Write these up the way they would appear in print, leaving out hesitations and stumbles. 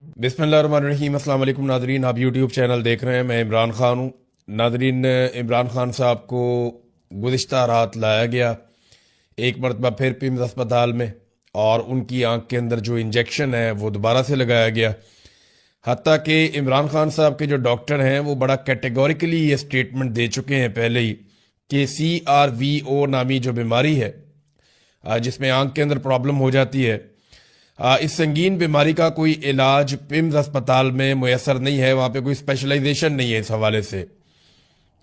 बिस्मिल्लाहिर्रहमानिर्रहीम। अस्सलाम वालेकुम नाजरीन, आप यूट्यूब चैनल देख रहे हैं। मैं इमरान खान हूँ। नाजरीन, इमरान खान साहब को गुज़िश्ता रात लाया गया एक मरतबा फिर पिम्स अस्पताल में, और उनकी आंख के अंदर जो इंजेक्शन है वो दोबारा से लगाया गया। हत्ता कि इमरान खान साहब के जो डॉक्टर हैं वो बड़ा कैटेगोरिकली ये स्टेटमेंट दे चुके हैं पहले ही कि CRVO नामी जो बीमारी है, जिसमें आंख के अंदर प्रॉब्लम हो जाती है, इस संगीन बीमारी का कोई इलाज पिम्स अस्पताल में मुयसर नहीं है। वहाँ पे कोई स्पेशलाइजेशन नहीं है इस हवाले से।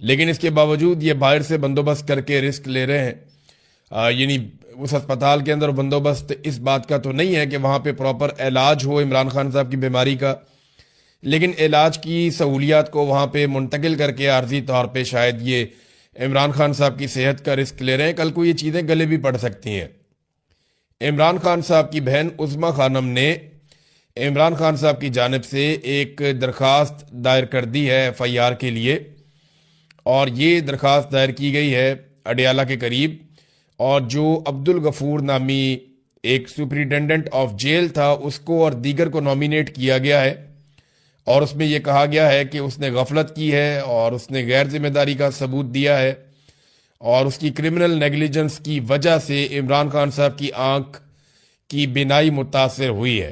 लेकिन इसके बावजूद ये बाहर से बंदोबस्त करके रिस्क ले रहे हैं। यानी उस अस्पताल के अंदर बंदोबस्त इस बात का तो नहीं है कि वहाँ पे प्रॉपर इलाज हो इमरान खान साहब की बीमारी का, लेकिन इलाज की सहूलियात को वहाँ पे मुंतकिल करके आर्जी तौर पे शायद ये इमरान खान साहब की सेहत का रिस्क ले रहे हैं। कल को ये चीज़ें गले भी पड़ सकती हैं। इमरान खान साहब की बहन उज़्मा खानम ने इमरान खान साहब की जानिब से एक दरख्वास्त दायर कर दी है FIR के लिए, और ये दरख्वास्त दायर की गई है अडियाला के करीब। और जो अब्दुल गफूर नामी एक सुपरिटेंडेंट ऑफ जेल था, उसको और दीगर को नॉमिनेट किया गया है, और उसमें यह कहा गया है कि उसने गफलत की है और उसने गैर जिम्मेदारी का सबूत दिया है, और उसकी क्रिमिनल नेग्लिजेंस की वजह से इमरान खान साहब की आंख की बिनाई मुतासर हुई है।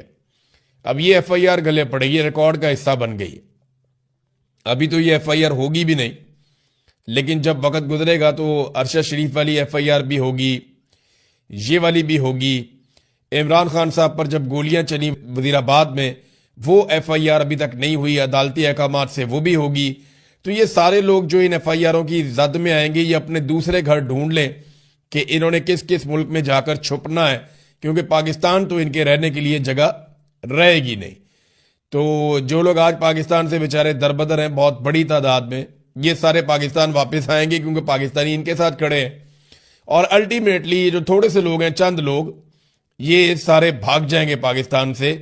अब ये FIR गले पड़ेगी, रिकॉर्ड का हिस्सा बन गई। अभी तो ये FIR होगी भी नहीं, लेकिन जब वक्त गुजरेगा तो अरशद शरीफ वाली FIR भी होगी, ये वाली भी होगी। इमरान खान साहब पर जब गोलियां चली वजीराबाद में, वो FIR अभी तक नहीं हुई, अदालती अहकामात से वो भी होगी। तो ये सारे लोग जो इन FIRों की जद में आएंगे, ये अपने दूसरे घर ढूंढ लें कि इन्होंने किस किस मुल्क में जाकर छुपना है, क्योंकि पाकिस्तान तो इनके रहने के लिए जगह रहेगी नहीं। तो जो लोग आज पाकिस्तान से बेचारे दरबदर हैं बहुत बड़ी तादाद में, ये सारे पाकिस्तान वापस आएंगे, क्योंकि पाकिस्तानी इनके साथ खड़े हैं। और अल्टीमेटली ये जो थोड़े से लोग हैं, चंद लोग, ये सारे भाग जाएंगे पाकिस्तान से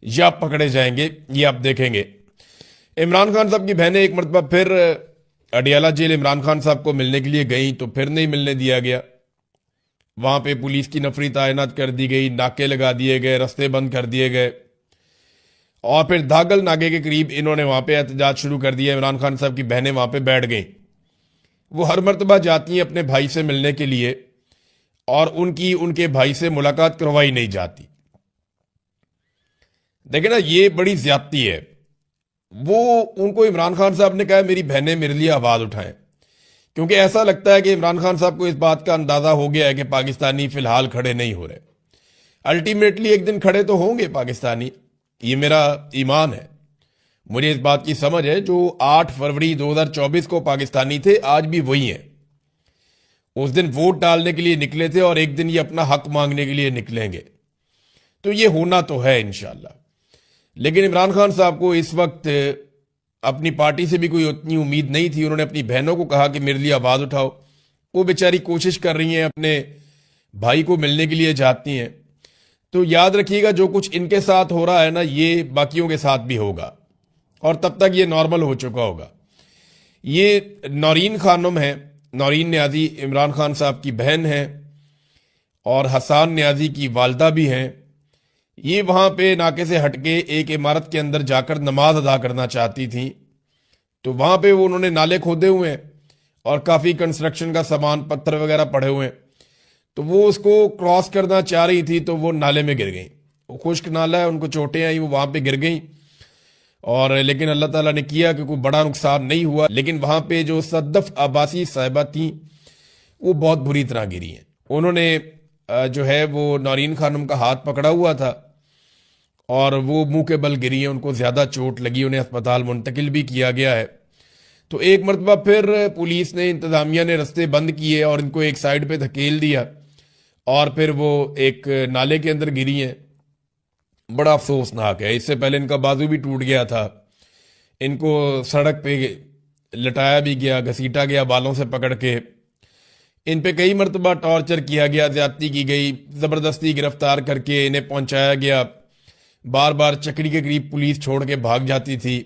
या पकड़े जाएंगे, ये आप देखेंगे। इमरान खान साहब की बहनें एक मरतबा फिर अडियाला जेल इमरान खान साहब को मिलने के लिए गई, तो फिर नहीं मिलने दिया गया। वहां पे पुलिस की नफरी तैनात कर दी गई, नाके लगा दिए गए, रास्ते बंद कर दिए गए, और फिर धागल नाके के करीब इन्होंने वहां पे एहतजाज शुरू कर दिया। इमरान खान साहब की बहनें वहां पे बैठ गई। वो हर मरतबा जाती हैं अपने भाई से मिलने के लिए, और उनकी उनके भाई से मुलाकात करवाई नहीं जाती। देखिए ना, ये बड़ी ज्यादती है। वो उनको इमरान खान साहब ने कहा मेरी बहनें मेरे लिए आवाज उठाएं, क्योंकि ऐसा लगता है कि इमरान खान साहब को इस बात का अंदाजा हो गया है कि पाकिस्तानी फिलहाल खड़े नहीं हो रहे। अल्टीमेटली एक दिन खड़े तो होंगे पाकिस्तानी, ये मेरा ईमान है। मुझे इस बात की समझ है, जो 8 फरवरी 2024 को पाकिस्तानी थे आज भी वही हैं। उस दिन वोट डालने के लिए निकले थे, और एक दिन ये अपना हक मांगने के लिए निकलेंगे। तो ये होना तो है इंशाल्लाह। लेकिन इमरान खान साहब को इस वक्त अपनी पार्टी से भी कोई उतनी उम्मीद नहीं थी। उन्होंने अपनी बहनों को कहा कि मेरे लिए आवाज उठाओ। वो बेचारी कोशिश कर रही हैं, अपने भाई को मिलने के लिए जाती हैं। तो याद रखिएगा, जो कुछ इनके साथ हो रहा है ना, ये बाकियों के साथ भी होगा, और तब तक ये नॉर्मल हो चुका होगा। ये नौरीन खानम है, नौरीन न्याजी इमरान खान साहब की बहन है, और हसान न्याजी की वालदा भी हैं। ये वहां पे नाके से हटके एक इमारत के अंदर जाकर नमाज अदा करना चाहती थी। तो वहां पे वो उन्होंने नाले खोदे हुए हैं, और काफी कंस्ट्रक्शन का सामान, पत्थर वगैरह पड़े हुए हैं। तो वो उसको क्रॉस करना चाह रही थी, तो वो नाले में गिर गई। वो खुश्क नाला है, उनको चोटें आई, वो वहां पे गिर गई। और लेकिन अल्लाह ताला ने किया कि कोई बड़ा नुकसान नहीं हुआ। लेकिन वहां पे जो सद्दफ अब्बासी साहिबा थी, वो बहुत बुरी तरह गिरी हैं। उन्होंने जो है वो नौरीन खानम का हाथ पकड़ा हुआ था, और वो मुंह के बल गिरी हैं। उनको ज्यादा चोट लगी, उन्हें अस्पताल मुंतकिल भी किया गया है। तो एक मरतबा फिर पुलिस ने, इंतजामिया ने रास्ते बंद किए और इनको एक साइड पे धकेल दिया, और फिर वो एक नाले के अंदर गिरी हैं। बड़ा अफसोसनाक है। इससे पहले इनका बाजू भी टूट गया था। इनको सड़क पे लटाया भी गया, घसीटा गया बालों से पकड़ के। इन पे कई मरतबा टॉर्चर किया गया, ज्यादती की गई, जबरदस्ती गिरफ्तार करके इन्हें पहुंचाया गया। बार बार चक्री के करीब पुलिस छोड़ के भाग जाती थी।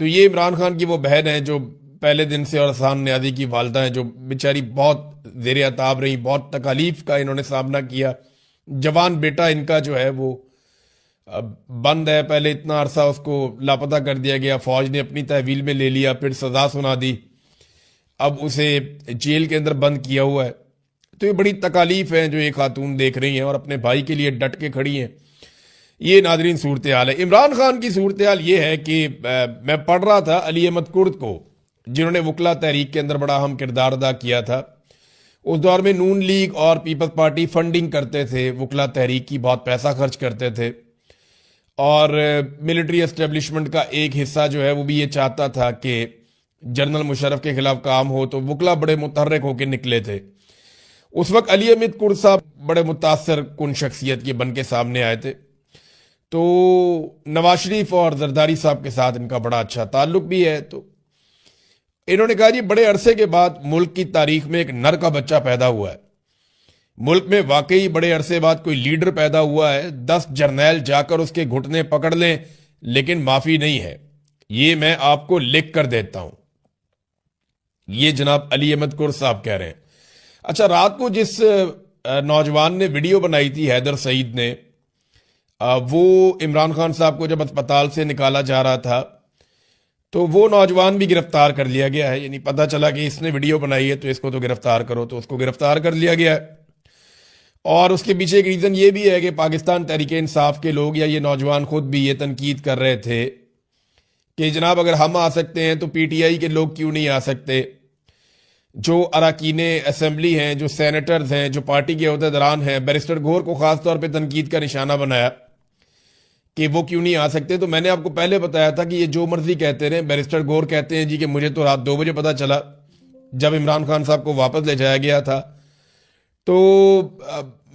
तो ये इमरान खान की वो बहन है जो पहले दिन से, और हसान न्याजी की वालदा है जो बेचारी बहुत जेर अताब रही, बहुत तकालीफ का इन्होंने सामना किया। जवान बेटा इनका जो है वो बंद है, पहले इतना अरसा उसको लापता कर दिया गया, फौज ने अपनी तहवील में ले लिया, फिर सजा सुना दी, अब उसे जेल के अंदर बंद किया हुआ है। तो ये बड़ी तकालीफ है जो ये खातून देख रही हैं और अपने भाई के लिए डट के खड़ी हैं। ये नादरीन सूरत हाल है। इमरान खान की सूरत हाल ये है कि मैं पढ़ रहा था अली अहमद कुर्द को, जिन्होंने वकला तहरीक के अंदर बड़ा अहम किरदार अदा किया था। उस दौर में नून लीग और पीपल्स पार्टी फंडिंग करते थे वकला तहरीक की, बहुत पैसा खर्च करते थे, और मिलिट्री एस्टेब्लिशमेंट का एक हिस्सा जो है वो भी ये चाहता था कि जनरल मुशर्रफ के खिलाफ काम हो, तो वकला बड़े मुतहर्रिक होकर निकले थे। उस वक्त अली अहमद कुर्द साहब बड़े मुतासर कुन शख्सियत के बन के सामने आए थे। तो नवाज शरीफ और जरदारी साहब के साथ इनका बड़ा अच्छा ताल्लुक भी है। तो इन्होंने कहा जी बड़े अरसे के बाद मुल्क की तारीख में एक नर का बच्चा पैदा हुआ है, मुल्क में वाकई बड़े अरसे बाद कोई लीडर पैदा हुआ है, 10 जर्नैल जाकर उसके घुटने पकड़ लें लेकिन माफी नहीं है, ये मैं आपको लिख कर देता हूं। ये जनाब अली अहमद कुर्द साहब कह रहे हैं। अच्छा, रात को जिस नौजवान ने वीडियो बनाई थी, हैदर सईद ने, वो इमरान खान साहब को जब अस्पताल से निकाला जा रहा था तो वो नौजवान भी गिरफ्तार कर लिया गया है। यानी पता चला कि इसने वीडियो बनाई है तो इसको तो गिरफ्तार करो, तो उसको गिरफ्तार कर लिया गया है। और उसके पीछे एक रीज़न ये भी है कि पाकिस्तान तहरीक इंसाफ के लोग या ये नौजवान खुद भी ये तनकीद कर रहे थे कि जनाब अगर हम आ सकते हैं तो पीटीआई के लोग क्यों नहीं आ सकते। जो अरकान असम्बली हैं, जो सेनेटर्स हैं, जो पार्टी के अहदेदारान हैं, बैरिस्टर गौहर को खास तौर पे तनकीद का निशाना बनाया कि वो क्यों नहीं आ सकते। तो मैंने आपको पहले बताया था कि ये जो मर्जी कहते रहे। बैरिस्टर गौहर कहते हैं जी कि मुझे तो रात 2 बजे पता चला जब इमरान खान साहब को वापस ले जाया गया था। तो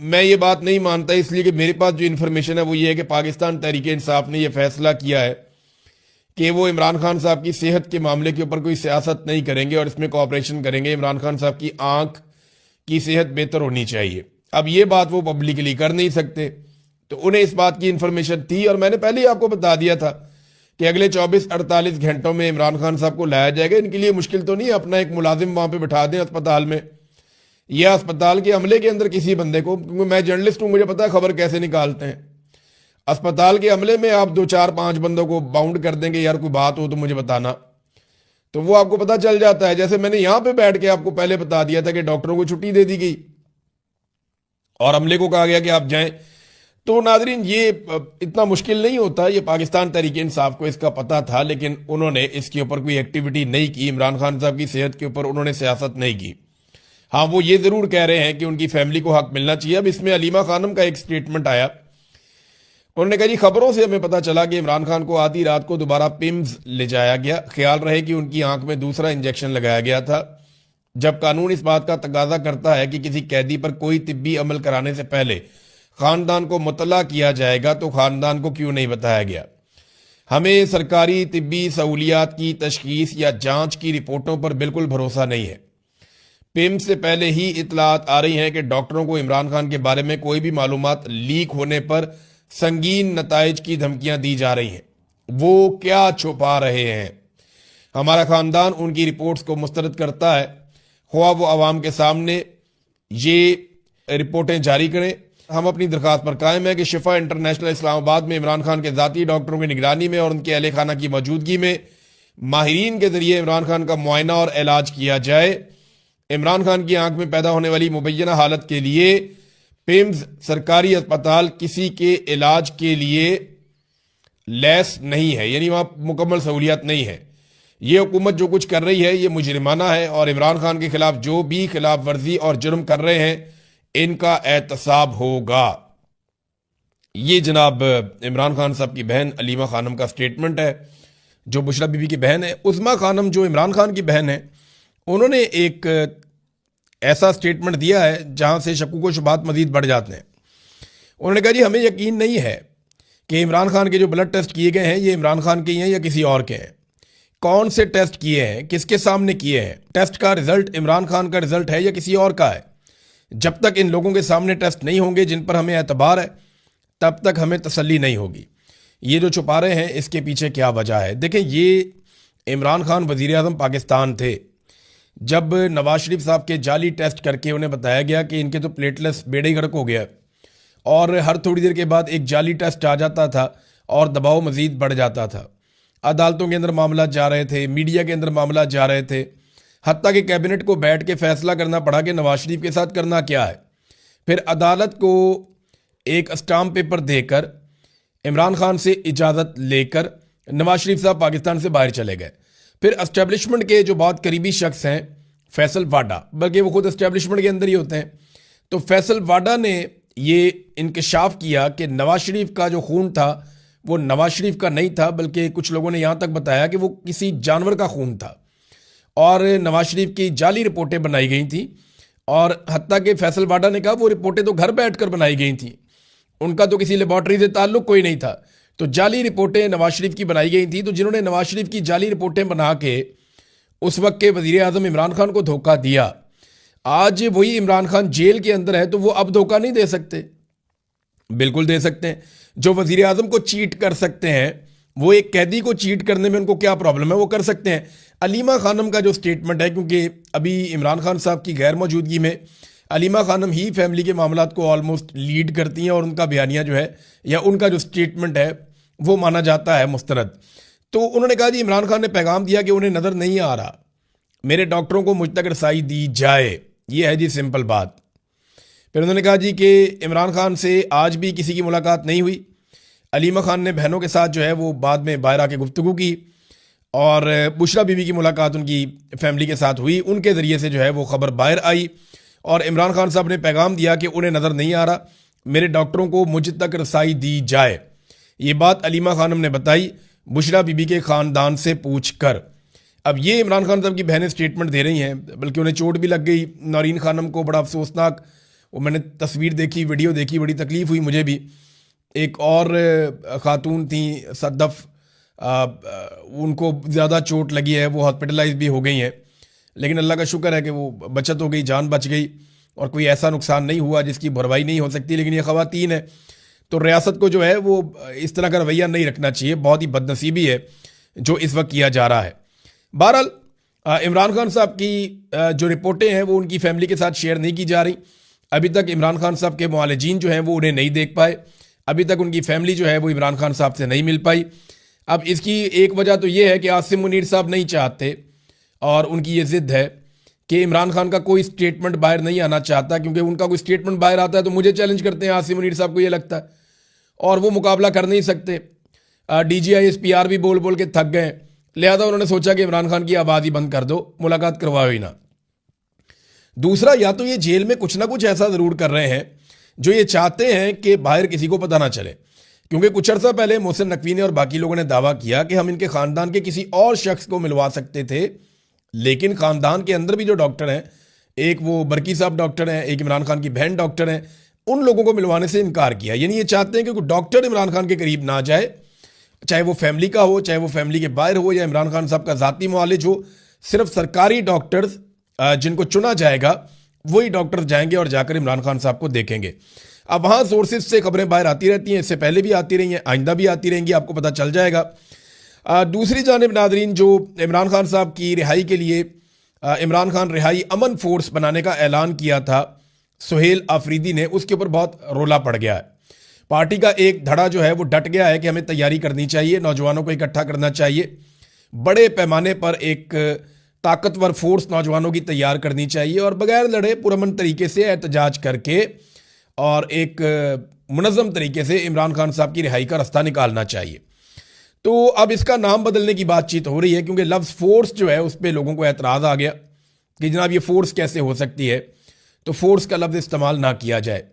मैं ये बात नहीं मानता, इसलिए कि मेरे पास जो इन्फॉर्मेशन है वो ये है कि पाकिस्तान तहरीक इंसाफ ने यह फैसला किया है कि वो इमरान खान साहब की सेहत के मामले के ऊपर कोई सियासत नहीं करेंगे और इसमें कोऑपरेशन करेंगे। इमरान खान साहब की आंख की सेहत बेहतर होनी चाहिए। अब ये बात वो पब्लिकली कर नहीं सकते, तो उन्हें इस बात की इंफॉर्मेशन थी और मैंने पहले ही आपको बता दिया था कि अगले 24-48 घंटों में इमरान खान साहब को लाया जाएगा। इनके लिए मुश्किल तो नहीं है, अपना एक मुलाजिम वहां पे बिठा दें अस्पताल में या अस्पताल के अमले के अंदर किसी बंदे को, क्योंकि मैं जर्नलिस्ट हूं, मुझे पता है खबर कैसे निकालते हैं। अस्पताल के अमले में आप 2, 4, 5 बंदों को बाउंड कर देंगे, यार कोई बात हो तो मुझे बताना, तो वो आपको पता चल जाता है। जैसे मैंने यहां पे बैठ के आपको पहले बता दिया था कि डॉक्टरों को छुट्टी दे दी गई और अमले को कहा गया कि आप जाएं। तो नाजरीन ये इतना मुश्किल नहीं होता, ये पाकिस्तान तहरीक इंसाफ को इसका पता था, लेकिन उन्होंने इसके ऊपर कोई एक्टिविटी नहीं की। इमरान खान साहब की सेहत के ऊपर उन्होंने सियासत नहीं की। हाँ, वो ये जरूर कह रहे हैं कि उनकी फैमिली को हक मिलना चाहिए। अब इसमें अलीमा खानम का एक स्टेटमेंट आया, उन्होंने कहा जी खबरों से हमें पता चला कि इमरान खान को आधी रात को दोबारा पिम्स ले जाया गया, ख्याल रहे कि उनकी आंख में दूसरा इंजेक्शन लगाया गया था। जब कानून इस बात का तकाजा करता है कि किसी कैदी पर कोई तिब्बी अमल कराने से पहले खानदान को मुतला किया जाएगा तो खानदान को क्यों नहीं बताया गया। हमें सरकारी तिब्बी सहूलियात की तशखीस या जांच की रिपोर्टों पर बिल्कुल भरोसा नहीं है। पिम्स से पहले ही इतलात आ रही हैं कि डॉक्टरों को इमरान खान के बारे में कोई भी मालूमात लीक होने पर संगीन नताइज की धमकियां दी जा रही हैं। वो क्या छुपा रहे हैं? हमारा खानदान उनकी रिपोर्ट्स को मुस्तरद करता है, ख्वाह वो अवाम के सामने ये रिपोर्टें जारी करें। हम अपनी दरखास्त पर कायम है कि शिफा इंटरनेशनल इस्लामाबाद में इमरान खान के ज़ाती डॉक्टरों की निगरानी में और उनके अहले खाना की मौजूदगी में माहिरीन के जरिए इमरान खान का मुआयना और इलाज किया जाए। इमरान खान की आंख में पैदा होने वाली मुबैना हालत के लिए पिम्स सरकारी अस्पताल किसी के इलाज के लिए लैस नहीं है, यानी वहां मुकम्मल सहूलियत नहीं है। ये हुकूमत जो कुछ कर रही है ये मुजरिमाना है और इमरान खान के खिलाफ जो भी खिलाफ वर्जी और जुर्म कर रहे हैं इनका एहतसाब होगा। ये जनाब इमरान खान साहब की बहन अलीमा खानम का स्टेटमेंट है, जो बुशरा बीबी की बहन है। उस्मा खानम जो इमरान खान की बहन है, उन्होंने एक ऐसा स्टेटमेंट दिया है जहां से शक्कू को शुबात मजीद बढ़ जाते हैं। उन्होंने कहा जी हमें यकीन नहीं है कि इमरान खान के जो ब्लड टेस्ट किए गए हैं ये इमरान खान के ही हैं या किसी और के हैं। कौन से टेस्ट किए हैं, किसके सामने किए हैं, टेस्ट का रिजल्ट इमरान खान का रिजल्ट है या किसी और का है। जब तक इन लोगों के सामने टेस्ट नहीं होंगे जिन पर हमें एतबार है, तब तक हमें तसल्ली नहीं होगी। ये जो छुपा रहे हैं इसके पीछे क्या वजह है? देखें, ये इमरान खान वजीर आज़म पाकिस्तान थे जब नवाज शरीफ साहब के जाली टेस्ट करके उन्हें बताया गया कि इनके तो प्लेटलेट्स बेड़े गर्क हो गया और हर थोड़ी देर के बाद एक जाली टेस्ट आ जाता था और दबाव मजीद बढ़ जाता था। अदालतों के अंदर मामला जा रहे थे, मीडिया के अंदर मामला जा रहे थे, हत्ता कि कैबिनेट को बैठ के फैसला करना पड़ा कि नवाज शरीफ के साथ करना क्या है। फिर अदालत को एक स्टाम्प पेपर देकर इमरान खान से इजाज़त लेकर नवाज शरीफ साहब पाकिस्तान से बाहर चले गए। फिर एस्टेब्लिशमेंट के जो बहुत करीबी शख्स हैं फैसल वाडा, बल्कि वो खुद एस्टेब्लिशमेंट के अंदर ही होते हैं, तो फैसल वाडा ने ये इंकशाफ किया कि नवाज शरीफ का जो खून था वो नवाज शरीफ का नहीं था, बल्कि कुछ लोगों ने यहाँ तक बताया कि वो किसी जानवर का खून था और नवाज शरीफ की जाली रिपोर्टें बनाई गई थी। और हत्ता कि फैसल वाडा ने कहा वो रिपोर्टें तो घर बैठकर बनाई गई थी, उनका तो किसी लेबॉर्ट्री से ताल्लुक कोई नहीं था, तो जाली रिपोर्टें नवाज शरीफ की बनाई गई थी। तो जिन्होंने नवाज शरीफ की जाली रिपोर्टें बना के उस वक्त के वजीर आजम इमरान खान को धोखा दिया, आज वही इमरान खान जेल के अंदर है, तो वो अब धोखा नहीं दे सकते? बिल्कुल दे सकते हैं। जो वजीर आजम को चीट कर सकते हैं, वो एक कैदी को चीट करने में उनको क्या प्रॉब्लम है, वो कर सकते हैं। अलीमा खानम का जो स्टेटमेंट है, क्योंकि अभी इमरान खान साहब की गैर मौजूदगी में अलीमा खानम ही फैमिली के मामलात को ऑलमोस्ट लीड करती हैं और उनका बयानिया जो है या उनका जो स्टेटमेंट है वो माना जाता है मुस्तरद। तो उन्होंने कहा जी इमरान खान ने पैगाम दिया कि उन्हें नज़र नहीं आ रहा, मेरे डॉक्टरों को मुझ तक रसाई दी जाए, ये है जी सिंपल बात। फिर उन्होंने कहा जी कि इमरान खान से आज भी किसी की मुलाकात नहीं हुई। अलीमा खान ने बहनों के साथ जो है वो बाद में बाहर आके गुफ्तगू की और बुशरा बीवी की मुलाकात उनकी फैमिली के साथ हुई, उनके ज़रिए से जो है वो खबर बाहर आई और इमरान खान साहब ने पैगाम दिया कि उन्हें नज़र नहीं आ रहा, मेरे डॉक्टरों को मुझ तक रसाई दी जाए। ये बात अलीमा खानम ने बताई बुशरा बीबी के ख़ानदान से पूछ कर। अब ये इमरान खान साहब की बहनें स्टेटमेंट दे रही हैं, बल्कि उन्हें चोट भी लग गई। नौरीन खानम को बड़ा अफसोसनाक, वो मैंने तस्वीर देखी, वीडियो देखी, बड़ी तकलीफ़ हुई मुझे भी। एक और ख़ातून थी सद्दफ़, उनको ज़्यादा चोट लगी है, वो हॉस्पिटलाइज भी हो गई हैं, लेकिन अल्लाह का शुक्र है कि वो बचत हो गई, जान बच गई और कोई ऐसा नुकसान नहीं हुआ जिसकी भरवाई नहीं हो सकती। लेकिन ये ख़वातीन है, तो रियासत को जो है वो इस तरह का रवैया नहीं रखना चाहिए, बहुत ही बदनसीबी है जो इस वक्त किया जा रहा है। बहरहाल इमरान खान साहब की जो रिपोर्टें हैं वो उनकी फैमिली के साथ शेयर नहीं की जा रही। अभी तक इमरान खान साहब के मुआलिजीन जो हैं वो उन्हें नहीं देख पाए, अभी तक उनकी फैमिली जो है वो इमरान खान साहब से नहीं मिल पाई। अब इसकी एक वजह तो ये है कि आसिम मुनीर साहब नहीं चाहते और उनकी ये ज़िद है कि इमरान खान का कोई स्टेटमेंट बाहर नहीं आना चाहता, क्योंकि उनका कोई स्टेटमेंट बाहर आता है तो मुझे चैलेंज करते हैं आसिम मुनीर साहब को, ये लगता है, और वो मुकाबला कर नहीं सकते। DGI SPR भी बोल बोल के थक गए, लिहाजा उन्होंने सोचा कि इमरान खान की आवाज़ ही बंद कर दो, मुलाकात करवाओ ही ना। दूसरा, या तो ये जेल में कुछ ना कुछ ऐसा ज़रूर कर रहे हैं जो ये चाहते हैं कि बाहर किसी को पता ना चले, क्योंकि कुछ अर्सा पहले मोहसिन नकवी ने और बाकी लोगों ने दावा किया कि हम इनके ख़ानदान के किसी और शख्स को मिलवा सकते थे, लेकिन ख़ानदान के अंदर भी जो डॉक्टर हैं, एक वो बरकी साहब डॉक्टर हैं, एक इमरान खान की बहन डॉक्टर हैं, उन लोगों को मिलवाने से इनकार किया। यानी ये चाहते हैं कि कोई डॉक्टर इमरान खान के करीब ना जाए, चाहे वो फैमिली का हो, चाहे वो फैमिली के बाहर हो या इमरान खान साहब का ज़ाती मुआलिज हो। सिर्फ सरकारी डॉक्टर्स जिनको चुना जाएगा वही डॉक्टर जाएंगे और जाकर इमरान खान साहब को देखेंगे। अब वहाँ सोर्सेज से खबरें बाहर आती रहती हैं, इससे पहले भी आती रही हैं, आइंदा भी आती रहेंगी, आपको पता चल जाएगा। दूसरी जानिब नादरीन, जो इमरान खान साहब की रिहाई के लिए इमरान खान रिहाई अमन फोर्स बनाने का ऐलान किया था सुहेल आफरीदी ने, उसके ऊपर बहुत रोला पड़ गया है। पार्टी का एक धड़ा जो है वो डट गया है कि हमें तैयारी करनी चाहिए, नौजवानों को इकट्ठा करना चाहिए, बड़े पैमाने पर एक ताकतवर फोर्स नौजवानों की तैयार करनी चाहिए और बगैर लड़े पुरअमन तरीके से एहतजाज करके और एक मुनज़्ज़म तरीके से इमरान खान साहब की रिहाई का रास्ता निकालना चाहिए। तो अब इसका नाम बदलने की बातचीत हो रही है, क्योंकि लफ्ज़ फोर्स जो है उस पर लोगों को एतराज़ आ गया कि जनाब ये फोर्स कैसे हो सकती है, तो फोर्स का लफ्ज़ इस्तेमाल ना किया जाए,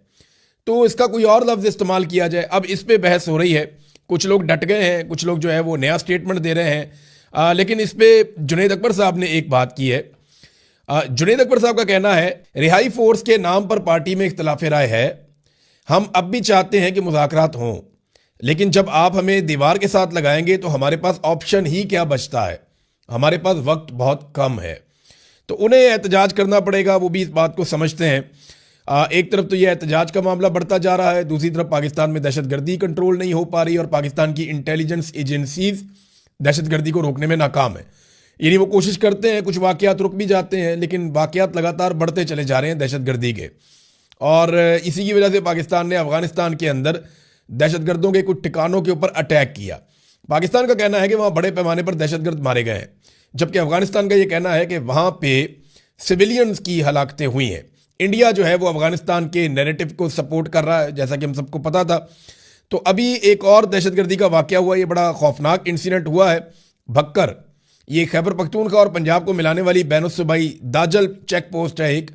तो इसका कोई और लफ्ज़ इस्तेमाल किया जाए। अब इस पर बहस हो रही है, कुछ लोग डट गए हैं, कुछ लोग जो है वो नया स्टेटमेंट दे रहे हैं। लेकिन इस पर जुनैद अकबर साहब ने एक बात की है। जुनैद अकबर साहब का कहना है, रिहाई फोर्स के नाम पर पार्टी में इख्तिलाफ राय है, हम अब भी चाहते हैं कि मुज़ाकरात हों, लेकिन जब आप हमें दीवार के साथ लगाएंगे तो हमारे पास ऑप्शन ही क्या बचता है, हमारे पास वक्त बहुत कम है। तो उन्हें एहतजाज करना पड़ेगा, वो भी इस बात को समझते हैं। एक तरफ तो यह एहतजाज का मामला बढ़ता जा रहा है, दूसरी तरफ पाकिस्तान में दहशतगर्दी कंट्रोल नहीं हो पा रही और पाकिस्तान की इंटेलिजेंस एजेंसीज दहशतगर्दी को रोकने में नाकाम है। यानी वो कोशिश करते हैं, कुछ वाक़यात रुक भी जाते हैं, लेकिन वाक़यात लगातार बढ़ते चले जा रहे हैं दहशतगर्दी के। और इसी की वजह से पाकिस्तान ने अफगानिस्तान के अंदर दहशतगर्दों के कुछ ठिकानों के ऊपर अटैक किया। पाकिस्तान का कहना है कि वहाँ बड़े पैमाने पर दहशतगर्द मारे गए हैं, जबकि अफगानिस्तान का ये कहना है कि वहाँ पे सिविलियंस की हलाकतें हुई हैं। इंडिया जो है वो अफगानिस्तान के नैरेटिव को सपोर्ट कर रहा है, जैसा कि हम सबको पता था। तो अभी एक और दहशतगर्दी का वाकया हुआ, ये बड़ा खौफनाक इंसिडेंट हुआ है भक्कर, ये खैबर पख्तूनख्वा और पंजाब को मिलाने वाली बैनुस्सूबाई दाजल चेक पोस्ट है एक,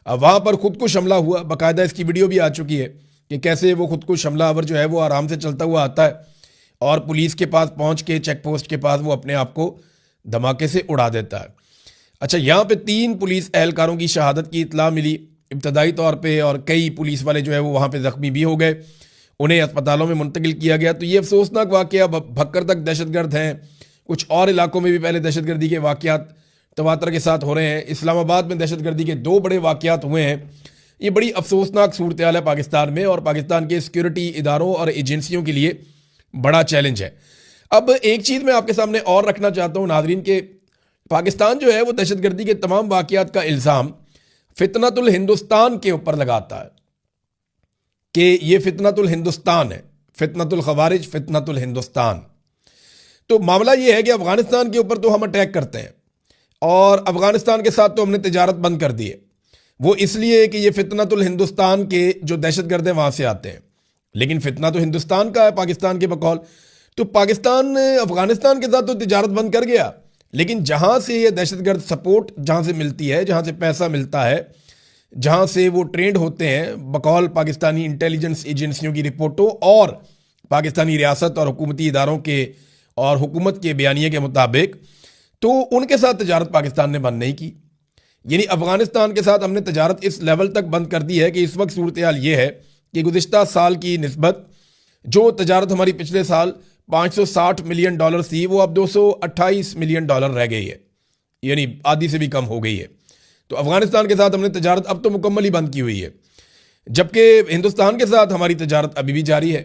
वहाँ पर खुदकुश हमला हुआ। बाकायदा इसकी वीडियो भी आ चुकी है कि कैसे वो खुदकुश हमलावर जो है वो आराम से चलता हुआ आता है और पुलिस के पास पहुँच के चेक पोस्ट के पास वो अपने आप को धमाके से उड़ा देता है। अच्छा, यहाँ पे 3 पुलिस एहलकारों की शहादत की इतला मिली इब्तदाई तौर पे, और कई पुलिस वाले जो है वो वहाँ पे ज़ख्मी भी हो गए, उन्हें अस्पतालों में मुंतकिल किया गया। तो ये अफसोसनाक वाकया, भक्कर तक दहशतगर्द हैं, कुछ और इलाकों में भी पहले दहशतगर्दी के वाकयात तवातर के साथ हो रहे हैं। इस्लामाबाद में दहशतगर्दी के 2 बड़े वाकयात हुए हैं। ये बड़ी अफसोसनाक सूरत हाल है पाकिस्तान में, और पाकिस्तान के सिक्योरिटी इदारों और एजेंसियों के लिए बड़ा चैलेंज है। अब एक चीज़ मैं आपके सामने और रखना चाहता हूँ नाजरीन, के पाकिस्तान जो है वो दहशतगर्दी के तमाम वाकयात का इल्ज़ाम फितनतुल हिंदुस्तान के ऊपर लगाता है कि ये फितनतुल हिंदुस्तान है, फितनतुल खवारिज, फितनतुल हिंदुस्तान। तो मामला ये है कि अफगानिस्तान के ऊपर तो हम अटैक करते हैं, और अफगानिस्तान के साथ तो हमने तिजारत बंद कर दी है, वो इसलिए कि ये फितनतुल हिंदुस्तान के जो दहशतगर्द हैं वहाँ से आते हैं। लेकिन फितना तो हिंदुस्तान का है, पाकिस्तान के बकौल। तो पाकिस्तान अफगानिस्तान के साथ तो तिजारत बंद कर गया, लेकिन जहाँ से ये दहशतगर्द सपोर्ट जहाँ से मिलती है, जहाँ से पैसा मिलता है, जहाँ से वो ट्रेंड होते हैं बकौल पाकिस्तानी इंटेलिजेंस एजेंसियों की रिपोर्टों और पाकिस्तानी रियासत और हुकूमती इदारों के और हुकूमत के बयानिए के मुताबिक, तो उनके साथ तजारत पाकिस्तान ने बंद नहीं की। यानी अफगानिस्तान के साथ हमने तजारत इस लेवल तक बंद कर दी है कि इस वक्त सूरत हाल ये है कि गुज़िश्ता साल की निस्बत जो तजारत हमारी पिछले साल $560 मिलियन थी, वो अब $228 मिलियन रह गई है, यानी आधी से भी कम हो गई है। तो अफगानिस्तान के साथ हमने तजारत अब तो मुकम्मल ही बंद की हुई है, जबकि हिंदुस्तान के साथ हमारी तजारत अभी भी जारी है।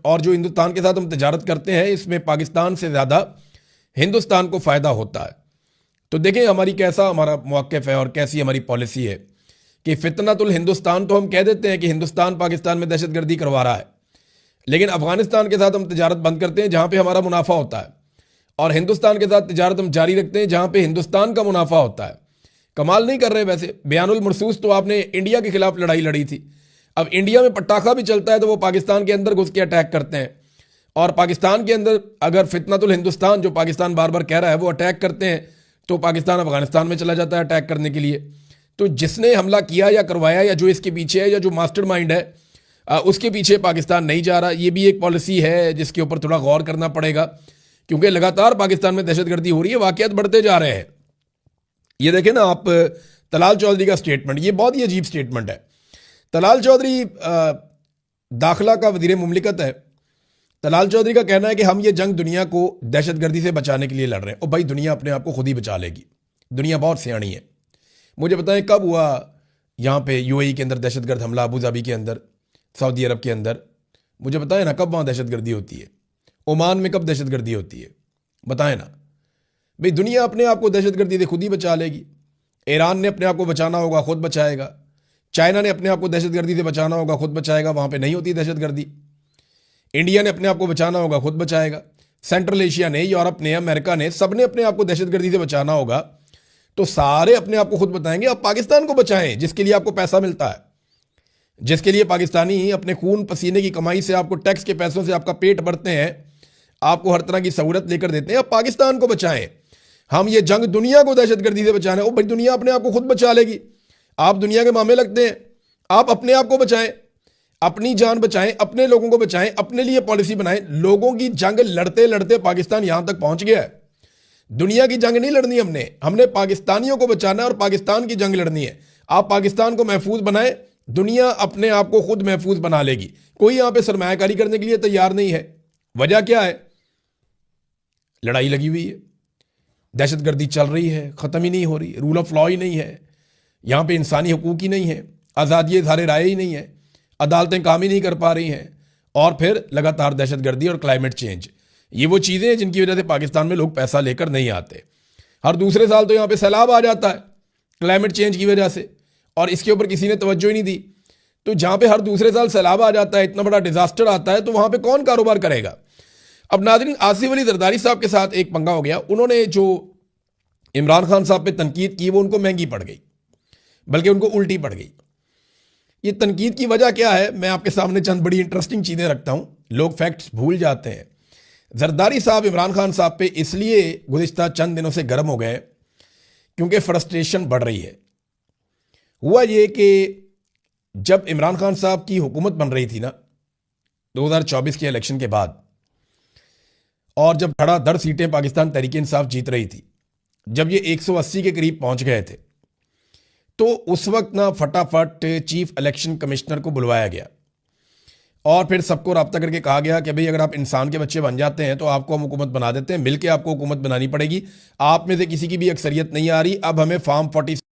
और जो हिंदुस्तान के साथ हम तजारत करते हैं, इसमें पाकिस्तान से ज़्यादा हिंदुस्तान को फ़ायदा होता है। तो देखें हमारी कैसा हमारा मौक़िफ़ है और कैसी हमारी पॉलिसी है कि फितनतुल हिंदुस्तान तो हम कह देते हैं कि हिंदुस्तान पाकिस्तान में दहशतगर्दी करवा रहा है, लेकिन अफगानिस्तान के साथ हम तजारत बंद करते हैं जहाँ पे हमारा मुनाफा होता है, और हिंदुस्तान के साथ तजारत हम जारी रखते हैं जहाँ पे हिंदुस्तान का मुनाफा होता है। कमाल नहीं कर रहे वैसे। बयानुल मरसूस तो आपने इंडिया के खिलाफ लड़ाई लड़ी थी, अब इंडिया में पटाखा भी चलता है तो वो पाकिस्तान के अंदर घुस के अटैक करते हैं, और पाकिस्तान के अंदर अगर फितनतुल हिंदुस्तान जो पाकिस्तान बार बार कह रहा है वो अटैक करते हैं, तो पाकिस्तान अफगानिस्तान में चला जाता है अटैक करने के लिए। तो जिसने हमला किया या करवाया या जो इसके पीछे है या जो मास्टरमाइंड है, उसके पीछे पाकिस्तान नहीं जा रहा। ये भी एक पॉलिसी है जिसके ऊपर थोड़ा गौर करना पड़ेगा, क्योंकि लगातार पाकिस्तान में दहशतगर्दी हो रही है, वाकयात बढ़ते जा रहे हैं। ये देखें ना आप, तलाल चौधरी का स्टेटमेंट, ये बहुत ही अजीब स्टेटमेंट है। तलाल चौधरी दाखिला का वज़ीर मुमलिकत है। तलाल चौधरी का कहना है कि हम ये जंग दुनिया को दहशतगर्दी से बचाने के लिए लड़ रहे हैं। और भाई दुनिया अपने आप को खुद ही बचा लेगी, दुनिया बहुत सियाणी है। मुझे बताएं कब हुआ यहाँ पे यूएई के अंदर दहशतगर्द हमला, अबू धाबी के अंदर, सऊदी अरब के अंदर, मुझे बताएं ना कब वहाँ दहशतगर्दी होती है। ओमान में कब दहशतगर्दी होती है, बताएं ना भाई। दुनिया अपने आप को दहशतगर्दी से खुद ही बचा लेगी। ईरान ने अपने आप को बचाना होगा, खुद बचाएगा। चाइना ने अपने आप को दहशतगर्दी से बचाना होगा, खुद बचाएगा, वहाँ पे नहीं होती दहशतगर्दी। इंडिया ने अपने आप को बचाना होगा, खुद बचाएगा। सेंट्रल एशिया ने, यूरोप ने, अमेरिका ने, सब ने अपने आप को दहशतगर्दी से बचाना होगा, तो सारे अपने आप को खुद बताएंगे। अब पाकिस्तान को बचाएं जिसके लिए आपको पैसा मिलता है, जिसके लिए पाकिस्तानी अपने खून पसीने की कमाई से, आपको टैक्स के पैसों से आपका पेट भरते हैं, आपको हर तरह की सहूलत लेकर देते हैं। अब पाकिस्तान को बचाएं। हम ये जंग दुनिया को दहशतगर्दी से बचाना है। ओ भाई दुनिया अपने आप को खुद बचा लेगी। आप दुनिया के मामले लगते हैं, आप अपने आप को बचाएं, अपनी जान बचाएं, अपने लोगों को बचाएं, अपने लिए पॉलिसी बनाएं। लोगों की जंग लड़ते लड़ते पाकिस्तान यहां तक पहुंच गया है। दुनिया की जंग नहीं लड़नी हमने पाकिस्तानियों को बचाना है और पाकिस्तान की जंग लड़नी है। आप पाकिस्तान को महफूज बनाएं, दुनिया अपने आप को खुद महफूज बना लेगी। कोई यहां पे सरमायाकारी करने के लिए तैयार नहीं है। वजह क्या है? लड़ाई लगी हुई है, दहशतगर्दी चल रही है, खत्म ही नहीं हो रही, रूल ऑफ लॉ ही नहीं है, यहां पे इंसानी हकूक ही नहीं है, आज़ादी इज़हार राय ही नहीं है, अदालतें काम ही नहीं कर पा रही हैं, और फिर लगातार दहशतगर्दी और क्लाइमेट चेंज, ये वो चीज़ें हैं जिनकी वजह से पाकिस्तान में लोग पैसा लेकर नहीं आते। हर दूसरे साल तो यहाँ पे सैलाब आ जाता है क्लाइमेट चेंज की वजह से, और इसके ऊपर किसी ने तवज्जो ही नहीं दी। तो जहां पे हर दूसरे साल सैलाब आ जाता है, इतना बड़ा डिजास्टर आता है, तो वहां पे कौन कारोबार करेगा। अब नाज़रीन, आसिफ अली जरदारी साहब के साथ एक पंगा हो गया। उन्होंने जो इमरान खान साहब पे तनकीद की वो उनको महंगी पड़ गई, बल्कि उनको उल्टी पड़ गई। ये तनकीद की वजह क्या है, मैं आपके सामने चंद बड़ी इंटरेस्टिंग चीज़ें रखता हूँ, लोग फैक्ट्स भूल जाते हैं। जरदारी साहब इमरान खान साहब पे इसलिए गुज़िश्ता चंद दिनों से गर्म हो गए क्योंकि फ्रस्ट्रेशन बढ़ रही है। हुआ ये कि जब इमरान खान साहब की हुकूमत बन रही थी ना 2024 के इलेक्शन के बाद, और जब धड़ाधड़ सीटें पाकिस्तान तहरीक इंसाफ जीत रही थी, जब ये 180 के करीब पहुंच गए थे, तो उस वक्त ना फटाफट चीफ इलेक्शन कमिश्नर को बुलवाया गया और फिर सबको रब्ता करके कहा गया कि भाई अगर आप इंसान के बच्चे बन जाते हैं तो आपको हम हुकूमत बना देते हैं, मिलके आपको हुकूमत बनानी पड़ेगी, आप में से किसी की भी अक्सरियत नहीं आ रही, अब हमें फॉर्म 40